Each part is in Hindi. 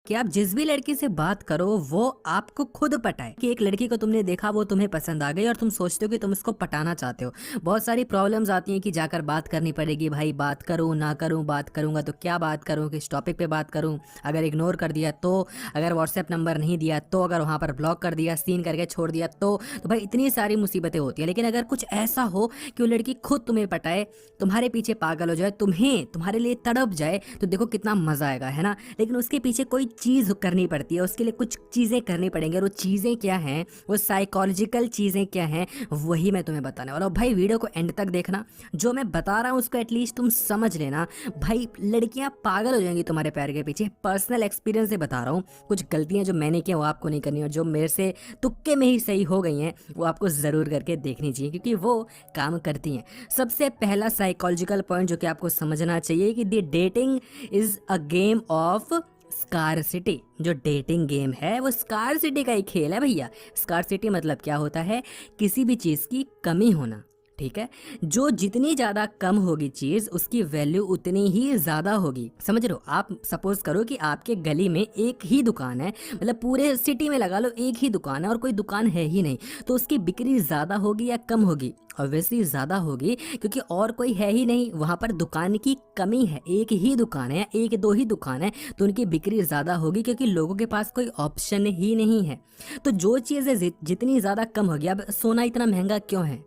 कि आप जिस भी लड़की से बात करो वो आपको खुद पटाए। कि एक लड़की को तुमने देखा, वो तुम्हें पसंद आ गई और तुम सोचते हो कि तुम उसको पटाना चाहते हो। बहुत सारी प्रॉब्लम्स आती हैं कि जाकर बात करनी पड़ेगी। भाई बात करूँ ना करूँ, बात करूँगा तो क्या बात करूँ, किस टॉपिक पे बात करूँ, अगर इग्नोर कर दिया तो, अगर व्हाट्सएप नंबर नहीं दिया तो, अगर वहाँ पर ब्लॉक कर दिया, सीन करके छोड़ दिया तो भाई इतनी सारी मुसीबतें होती हैं। लेकिन अगर कुछ ऐसा हो कि वो लड़की खुद तुम्हें पटाए, तुम्हारे पीछे पागल हो जाए, तुम्हें तुम्हारे लिए तड़प जाए, तो देखो कितना मजा आएगा, है ना। लेकिन उसके पीछे कोई चीज़ करनी पड़ती है, उसके लिए कुछ चीज़ें करनी पड़ेंगी। और वो चीज़ें क्या हैं, वो साइकोलॉजिकल चीज़ें क्या हैं, वही मैं तुम्हें बताने वाला हूँ। भाई वीडियो को एंड तक देखना, जो मैं बता रहा हूँ उसको एटलीस्ट तुम समझ लेना। भाई लड़कियां पागल हो जाएंगी तुम्हारे पैर के पीछे। पर्सनल एक्सपीरियंस से बता रहा हूँ, कुछ गलतियां जो मैंने की वो आपको नहीं करनी, और जो मेरे से तुक्के में ही सही हो गई हैं वो आपको ज़रूर करके देखनी चाहिए, क्योंकि वो काम करती हैं। सबसे पहला साइकोलॉजिकल पॉइंट जो कि आपको समझना चाहिए कि the dating is a game of scarcity. जो डेटिंग गेम है वो स्कारसिटी का ही खेल है भैया। स्कारसिटी मतलब क्या होता है, किसी भी चीज़ की कमी होना, ठीक है। जो जितनी ज़्यादा कम होगी चीज़, उसकी वैल्यू उतनी ही ज़्यादा होगी। समझ रहे हो। आप सपोज करो कि आपके गली में एक ही दुकान है, मतलब पूरे सिटी में लगा लो एक ही दुकान है और कोई दुकान है ही नहीं, तो उसकी बिक्री ज़्यादा होगी या कम होगी? ऑब्वियसली ज़्यादा होगी, क्योंकि और कोई है ही नहीं, वहाँ पर दुकान की कमी है। एक ही दुकान है, एक दो ही दुकान है, तो उनकी बिक्री ज़्यादा होगी, क्योंकि लोगों के पास कोई ऑप्शन ही नहीं है। तो जो चीज़ें जितनी ज़्यादा कम होगी, अब सोना इतना महंगा क्यों है?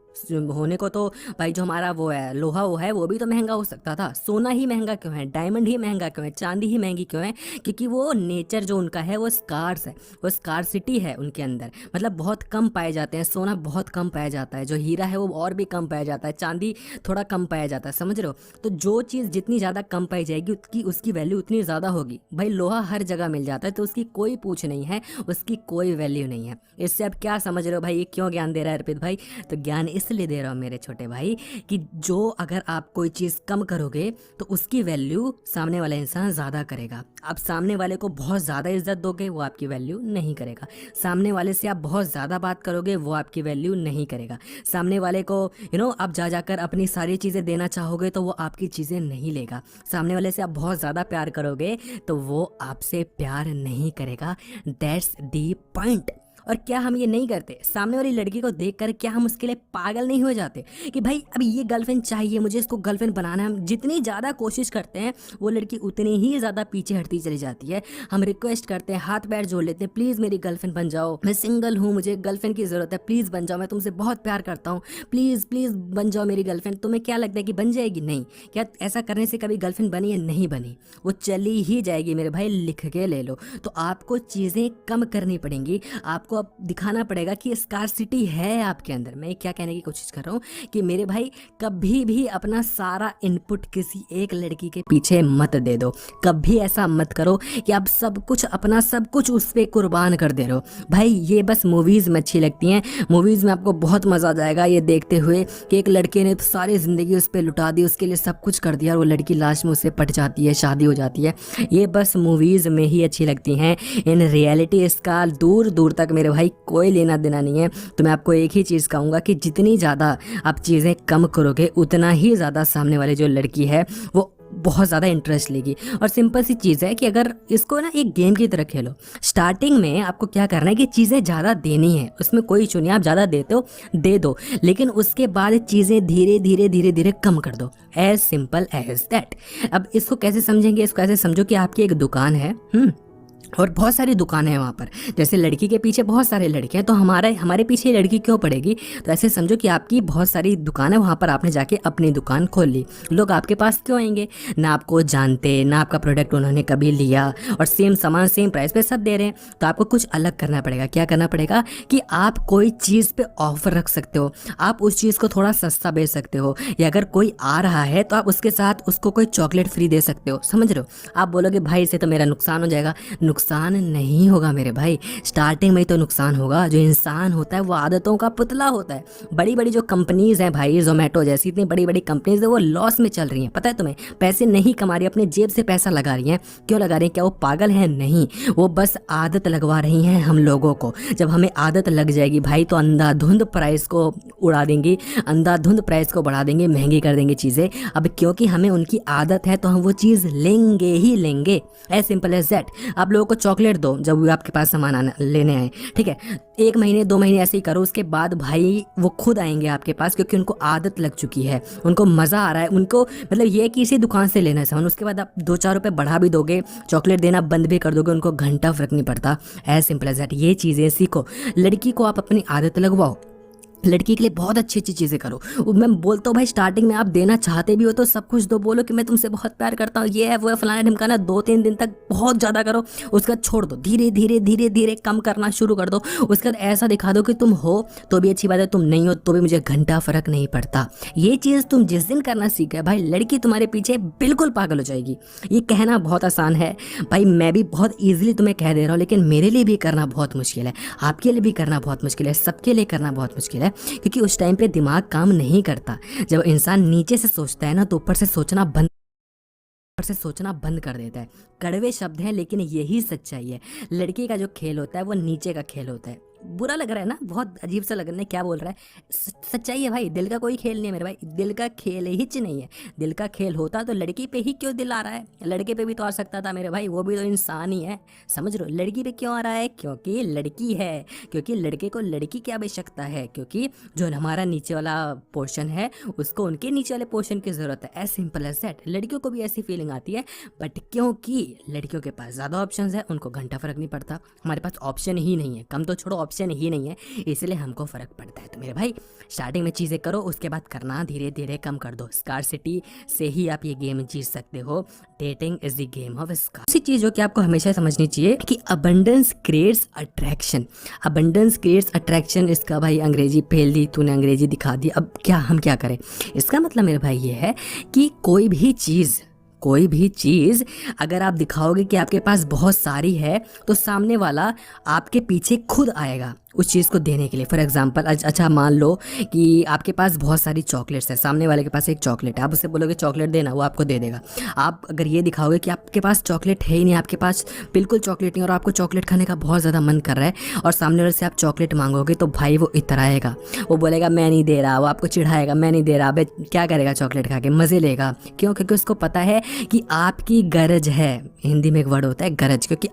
होने को तो भाई जो हमारा वो है लोहा, वो है, वो भी तो महंगा हो सकता था। सोना ही महंगा क्यों है, डायमंड ही महंगा क्यों है, चांदी ही महंगी क्यों है? क्योंकि वो नेचर जो उनका है वो स्कार्स है, वो स्कारसिटी है उनके अंदर, मतलब बहुत कम पाए जाते हैं। सोना बहुत कम पाया जाता है, जो हीरा है वो और भी कम पाया जाता है, चांदी थोड़ा कम पाया जाता है, समझ रहे हो। तो जो चीज़ जितनी ज़्यादा कम पाई जाएगी उसकी वैल्यू उतनी ज़्यादा होगी। भाई लोहा हर जगह मिल जाता है, तो उसकी कोई पूछ नहीं है, उसकी कोई वैल्यू नहीं है। इससे अब क्या समझ रहे हो भाई, ये क्यों ज्ञान दे रहा है अर्पित भाई? तो ज्ञान इसलिए दे रहा हूँ मेरे छोटे भाई कि जो अगर आप कोई चीज़ कम करोगे तो उसकी वैल्यू सामने वाला इंसान ज़्यादा करेगा। आप सामने वाले को बहुत ज़्यादा इज्जत दोगे, वो आपकी वैल्यू नहीं करेगा। सामने वाले से आप बहुत ज़्यादा बात करोगे, वो आपकी वैल्यू नहीं करेगा। सामने वाले को आप जा जाकर अपनी सारी चीज़ें देना चाहोगे तो वो आपकी चीज़ें नहीं लेगा। सामने वाले से आप बहुत ज़्यादा प्यार करोगे तो वो आपसे प्यार नहीं करेगा। That's the point. और क्या हम ये नहीं करते? सामने वाली लड़की को देखकर क्या हम उसके लिए पागल नहीं हो जाते कि भाई अब ये गर्लफ्रेंड चाहिए मुझे, इसको गर्लफ्रेंड बनाना है? हम जितनी ज़्यादा कोशिश करते हैं वो लड़की उतनी ही ज़्यादा पीछे हटती चली जाती है। हम रिक्वेस्ट करते हैं, हाथ पैर जोड़ लेते हैं, प्लीज़ मेरी गर्लफ्रेंड बन जाओ, मैं सिंगल हूँ, मुझे गर्लफ्रेंड की ज़रूरत है, प्लीज़ बन जाओ, मैं तुमसे बहुत प्यार करता हूँ, प्लीज़ प्लीज़ बन जाओ मेरी गर्लफ्रेंड। तुम्हें क्या लगता है कि बन जाएगी? नहीं। क्या ऐसा करने से कभी गर्लफ्रेंड बनी या नहीं बनी? वो चली ही जाएगी मेरे भाई, लिख के ले लो। तो आपको चीज़ें कम करनी पड़ेंगी, आपको अब दिखाना पड़ेगा कि स्कारसिटी है आपके अंदर। मैं क्या कहने की कोशिश कर रहा हूँ कि मेरे भाई कभी भी अपना सारा इनपुट किसी एक लड़की के पीछे मत दे दो। कभी ऐसा मत करो कि आप सब कुछ, अपना सब कुछ उस पर कुर्बान कर दे रहे हो। भाई ये बस मूवीज़ में अच्छी लगती हैं, मूवीज़ में आपको बहुत मज़ा आ जाएगा ये देखते हुए कि एक लड़के ने तो सारी ज़िंदगी उस पर लुटा दी, उसके लिए सब कुछ कर दिया और वो लड़की लास्ट में उससे पट जाती है, शादी हो जाती है। ये बस मूवीज़ में ही अच्छी लगती हैं। इन रियलिटी इसका दूर दूर तक मेरे भाई कोई लेना देना नहीं है। तो मैं आपको एक ही चीज़ कहूँगा कि जितनी ज़्यादा आप चीज़ें कम करोगे उतना ही ज़्यादा सामने वाली जो लड़की है वो बहुत ज़्यादा इंटरेस्ट लेगी। और सिंपल सी चीज़ है कि अगर इसको ना एक गेम की तरह खेलो, स्टार्टिंग में आपको क्या करना है कि चीज़ें ज़्यादा देनी है, उसमें कोई इशू नहीं, आप ज़्यादा देते हो दे दो, लेकिन उसके बाद चीज़ें धीरे धीरे धीरे धीरे कम कर दो। As simple as that. अब इसको कैसे समझेंगे? इसको ऐसे समझो कि आपकी एक दुकान है, और बहुत सारी दुकानें हैं वहाँ पर। जैसे लड़की के पीछे बहुत सारे लड़के हैं, तो हमारे पीछे लड़की क्यों पड़ेगी? तो ऐसे समझो कि आपकी बहुत सारी दुकान है, वहाँ पर आपने जाके अपनी दुकान खोल ली। लोग आपके पास क्यों आएंगे? ना आपको जानते, ना आपका प्रोडक्ट उन्होंने कभी लिया, और सेम सामान सेम प्राइस पे सब दे रहे हैं। तो आपको कुछ अलग करना पड़ेगा। क्या करना पड़ेगा कि आप कोई चीज़ पे ऑफर रख सकते हो, आप उस चीज़ को थोड़ा सस्ता बेच सकते हो, या अगर कोई आ रहा है तो आप उसके साथ उसको कोई चॉकलेट फ्री दे सकते हो। समझ रहे हो? आप बोलोगे भाई इससे तो मेरा नुकसान हो जाएगा। नुकसान नहीं होगा मेरे भाई, स्टार्टिंग में ही तो नुकसान होगा। जो इंसान होता है वो आदतों का पुतला होता है। बड़ी बड़ी जो कंपनीज हैं भाई, जोमेटो जैसी इतनी बड़ी बड़ी कंपनीज है, वो लॉस में चल रही हैं। पता है तुम्हें? पैसे नहीं कमा रही, अपने जेब से पैसा लगा रही हैं। क्यों लगा रही हैं? क्या वो पागल हैं? नहीं, वो बस आदत लगवा रही हैं हम लोगों को। जब हमें आदत लग जाएगी भाई तो अंधाधुंध प्राइस को उड़ा देंगी, अंधाधुंध प्राइस को बढ़ा देंगे, महंगी कर देंगे चीज़ें। अब क्योंकि हमें उनकी आदत है तो हम वो चीज़ लेंगे ही लेंगे। As simple as that. आप लोग लोगों को चॉकलेट दो जब वो आपके पास सामान लेने आए, ठीक है। 1 महीने 2 महीने ऐसे ही करो, उसके बाद भाई वो खुद आएंगे आपके पास, क्योंकि उनको आदत लग चुकी है, उनको मज़ा आ रहा है, उनको मतलब ये है कि इसी दुकान से लेना है सामान। उसके बाद आप 2-4 रुपये बढ़ा भी दोगे, चॉकलेट देना बंद भी कर दोगे, उनको घंटा फर्क नहीं पड़ता। As simple as that. ये चीज़ें सीखो, लड़की को आप अपनी आदत लगवाओ, लड़की के लिए बहुत अच्छी अच्छी चीज़ें करो। मैं बोलता हूँ भाई, स्टार्टिंग में आप देना चाहते भी हो तो सब कुछ दो, बोलो कि मैं तुमसे बहुत प्यार करता हूँ, ये है वो है फलाना ढिमकाना, 2-3 दिन तक बहुत ज़्यादा करो, उसके बाद छोड़ दो, धीरे धीरे धीरे धीरे कम करना शुरू कर दो। उसके बाद ऐसा दिखा दो कि तुम हो तो भी अच्छी बात है, तुम नहीं हो तो भी मुझे घंटा फर्क नहीं पड़ता। ये चीज़ तुम जिस दिन करना सीख गए भाई, लड़की तुम्हारे पीछे बिल्कुल पागल हो जाएगी। ये कहना बहुत आसान है भाई, मैं भी बहुत ईजिली तुम्हें कह दे रहा हूँ, लेकिन मेरे लिए भी करना बहुत मुश्किल है, आपके लिए भी करना बहुत मुश्किल है, सबके लिए करना बहुत मुश्किल है। क्योंकि उस टाइम पे दिमाग काम नहीं करता। जब इंसान नीचे से सोचता है ना तो ऊपर से सोचना बंद कर देता है। कड़वे शब्द हैं लेकिन यही सच्चाई है। लड़की का जो खेल होता है वो नीचे का खेल होता है। बुरा लग रहा है ना, बहुत अजीब सा लग रहा है, क्या बोल रहा है, सच्चाई है भाई। दिल का कोई खेल नहीं है मेरे भाई, दिल का खेल हिच नहीं है। दिल का खेल होता तो लड़की पे ही क्यों दिल आ रहा है, लड़के पे भी तो आ सकता था मेरे भाई, वो भी तो इंसान ही है, समझ रहे हो। लड़की पे क्यों आ रहा है, क्योंकि लड़की है, क्योंकि लड़के को लड़की की आवश्यकता है, क्योंकि जो हमारा नीचे वाला पोर्शन है उसको उनके नीचे वाले पोर्शन की जरूरत है। As simple as that. लड़कियों को भी ऐसी फीलिंग आती है, बट क्योंकि लड़कियों के पास ज़्यादा ऑप्शन है, उनको घंटा फर्क नहीं पड़ता। हमारे पास ऑप्शन ही नहीं है, कम तो छोड़ो ऑप्शन ही नहीं है, इसलिए हमको फर्क पड़ता है। तो मेरे भाई स्टार्टिंग में चीज़ें करो, उसके बाद करना धीरे धीरे कम कर दो। स्कार्सिटी से ही आप ये गेम जीत सकते हो। Dating is the game of scar. दूसरी चीज़ जो कि आपको हमेशा समझनी चाहिए कि abundance creates attraction. Abundance creates attraction, इसका भाई अंग्रेजी फेल दी तूने, अंग्रेजी दिखा दी, अब क्या हम क्या करें। इसका मतलब मेरे भाई ये है कि कोई भी चीज़ अगर आप दिखाओगे कि आपके पास बहुत सारी है तो सामने वाला आपके पीछे खुद आएगा उस चीज़ को देने के लिए। फॉर एग्जांपल, अच्छा मान लो कि आपके पास बहुत सारी चॉकलेट्स है, सामने वाले के पास एक चॉकलेट है, आप उससे बोलोगे चॉकलेट देना, वो आपको दे देगा। आप अगर ये दिखाओगे कि आपके पास चॉकलेट है ही नहीं, आपके पास बिल्कुल चॉकलेट नहीं और आपको चॉकलेट खाने का बहुत ज़्यादा मन कर रहा है और सामने वाले से आप चॉकलेट मांगोगे तो भाई वो इतराएगा, वो बोलेगा मैं नहीं दे रहा, वो आपको चिढ़ाएगा मैं नहीं दे रहा। अब क्या करेगा, चॉकलेट खा के मज़े लेगा। क्यों? क्योंकि उसको पता है कि आपकी गरज है। हिंदी में एक वर्ड होता है गरज, क्योंकि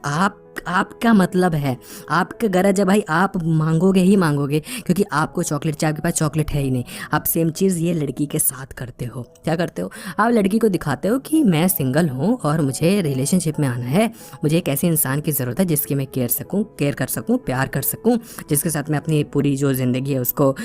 आपका मतलब है, आपका गरज है भाई, आप मांगोगे ही मांगोगे, क्योंकि आपको चॉकलेट चाहिए, आपके पास चॉकलेट है ही नहीं। आप सेम चीज़ ये लड़की के साथ करते हो। क्या करते हो, आप लड़की को दिखाते हो कि मैं सिंगल हूँ और मुझे रिलेशनशिप में आना है, मुझे एक ऐसे इंसान की ज़रूरत है जिसकी मैं केयर कर सकूँ, प्यार कर सकूँ, जिसके साथ मैं अपनी पूरी जो ज़िंदगी है उसको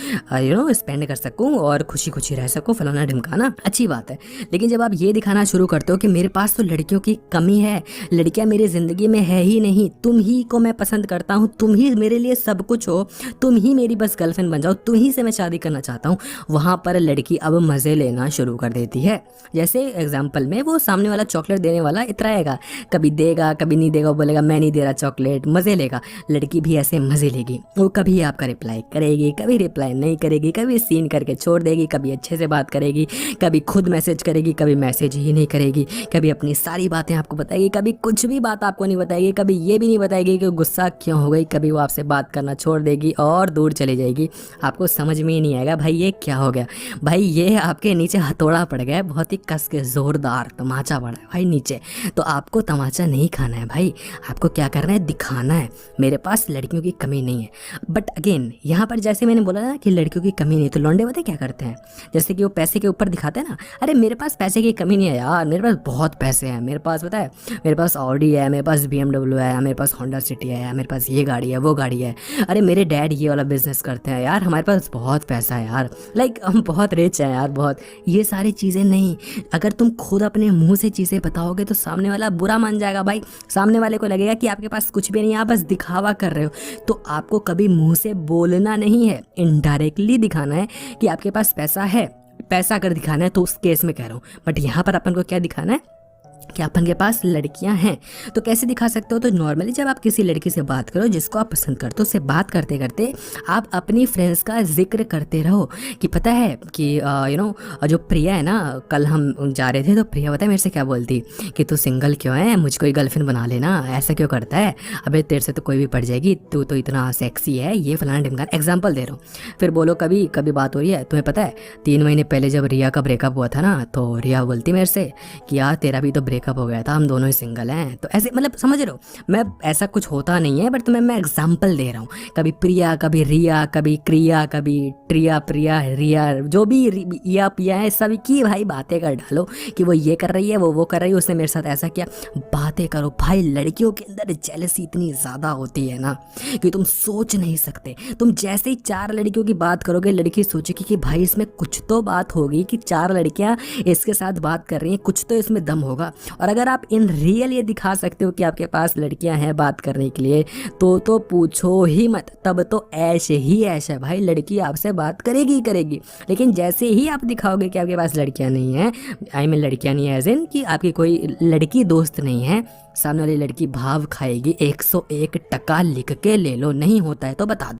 स्पेंड कर सकूँ और खुशी खुशी रह सकूँ, फलाना ढिमकाना। अच्छी बात है, लेकिन जब आप ये दिखाना शुरू करते हो कि मेरे पास तो लड़कियों की कमी है, लड़कियाँ मेरी ज़िंदगी में है ही नहीं, तुम ही को मैं पसंद करता हूँ, तुम ही मेरे लिए सब कुछ हो, तुम ही मेरी बस गर्लफ्रेंड बन जाओ, तुम ही से मैं शादी करना चाहता हूँ, वहाँ पर लड़की अब मज़े लेना शुरू कर देती है। जैसे एग्जाम्पल में वो सामने वाला चॉकलेट देने वाला इतराएगा, कभी देगा कभी नहीं देगा, वो बोलेगा मैं नहीं दे रहा चॉकलेट, मज़े लेगा। लड़की भी ऐसे मज़े लेगी, वो कभी आपका रिप्लाई करेगी, कभी रिप्लाई नहीं करेगी, कभी सीन करके छोड़ देगी, कभी अच्छे से बात करेगी, कभी खुद मैसेज करेगी, कभी मैसेज ही नहीं करेगी, कभी अपनी सारी बातें आपको बताएगी, कभी कुछ भी बात आपको नहीं बताएगी, कभी ये भी नहीं बताएगी कि गुस्सा क्यों हो गई, कभी वो आपसे बात करना छोड़ देगी और दूर चली जाएगी। आपको समझ में ही नहीं आएगा भाई ये क्या हो गया, भाई ये आपके नीचे हथौड़ा पड़ गया है, बहुत ही कस के जोरदार तमाचा पड़ा है भाई नीचे। तो आपको तमाचा नहीं खाना है भाई, आपको क्या करना है, दिखाना है मेरे पास लड़कियों की कमी नहीं है। बट अगेन यहाँ पर जैसे मैंने बोला ना कि लड़कियों की कमी नहीं, तो लौंडे पता क्या करते हैं, जैसे कि वो पैसे के ऊपर दिखाते हैं ना, अरे मेरे पास पैसे की कमी नहीं है यार, मेरे पास बहुत पैसे हैं, मेरे पास पता है, मेरे पास ऑडी है, मेरे पास BMW है, मेरे पास होंडा सिटी है, मेरे पास ये गाड़ी है वो गाड़ी है, अरे मेरे डैड ये वाला बिजनेस करते हैं यार, हमारे पास बहुत पैसा है यार, लाइक हम बहुत रिच हैं यार, बहुत। ये सारी चीज़ें नहीं, अगर तुम खुद अपने मुंह से चीज़ें बताओगे तो सामने वाला बुरा मान जाएगा भाई, सामने वाले को लगेगा कि आपके पास कुछ भी नहीं है, आप बस दिखावा कर रहे हो। तो आपको कभी मुंह से बोलना नहीं है, इनडायरेक्टली दिखाना है कि आपके पास पैसा है। पैसा अगर दिखाना है तो उस केस में कह रहा हूँ, बट यहाँ पर अपन को क्या दिखाना है कि अपन के पास लड़कियां हैं। तो कैसे दिखा सकते हो, तो नॉर्मली जब आप किसी लड़की से बात करो जिसको आप पसंद करते हो, उससे बात करते करते आप अपनी फ्रेंड्स का जिक्र करते रहो कि पता है कि जो प्रिया है ना, कल हम जा रहे थे तो प्रिया पता है मेरे से क्या बोलती कि तू सिंगल क्यों है, मुझको ही गर्लफ्रेंड बना लेना, ऐसा क्यों करता है, अबे तेरे से तो कोई भी पड़ जाएगी, तू तो इतना सेक्सी है, ये फलाना ढिमकाना। एग्जाम्पल दे रहा हूँ। फिर बोलो कभी कभी बात हो रही है, तुम्हें पता है 3 महीने पहले जब रिया का ब्रेकअप हुआ था ना, तो रिया बोलती मेरे से कि यार तेरा भी तो ब्रेकअप ब्रेकअप हो गया था, हम दोनों ही सिंगल हैं। तो ऐसे मतलब समझ रहे हो, मैं ऐसा कुछ होता नहीं है, बट तुम्हें मैं एग्जांपल दे रहा हूँ। कभी प्रिया, कभी रिया, कभी क्रिया, कभी ट्रिया, प्रिया, रिया, जो भी या पिया है, सभी की भाई बातें कर डालो कि वो ये कर रही है, वो कर रही है, उसने मेरे साथ ऐसा किया। बातें करो भाई, लड़कियों के अंदर जेलसी इतनी ज़्यादा होती है ना कि तुम सोच नहीं सकते। तुम जैसे ही 4 लड़कियों की बात करोगे, लड़की सोचेगी कि भाई इसमें कुछ तो बात होगी कि 4 लड़कियां इसके साथ बात कर रही हैं, कुछ तो इसमें दम होगा। और अगर आप इन रियल ये दिखा सकते हो कि आपके पास लड़कियां हैं बात करने के लिए, तो पूछो ही मत, तब तो ऐश ही ऐश है भाई, लड़की आपसे बात करेगी ही करेगी। लेकिन जैसे ही आप दिखाओगे कि आपके पास लड़कियां नहीं हैं, आई मीन लड़कियां नहीं एज इन कि आपकी कोई लड़की दोस्त नहीं है, सामने वाली लड़की भाव खाएगी। 101 टका लिख के ले लो, नहीं होता है तो बता दो।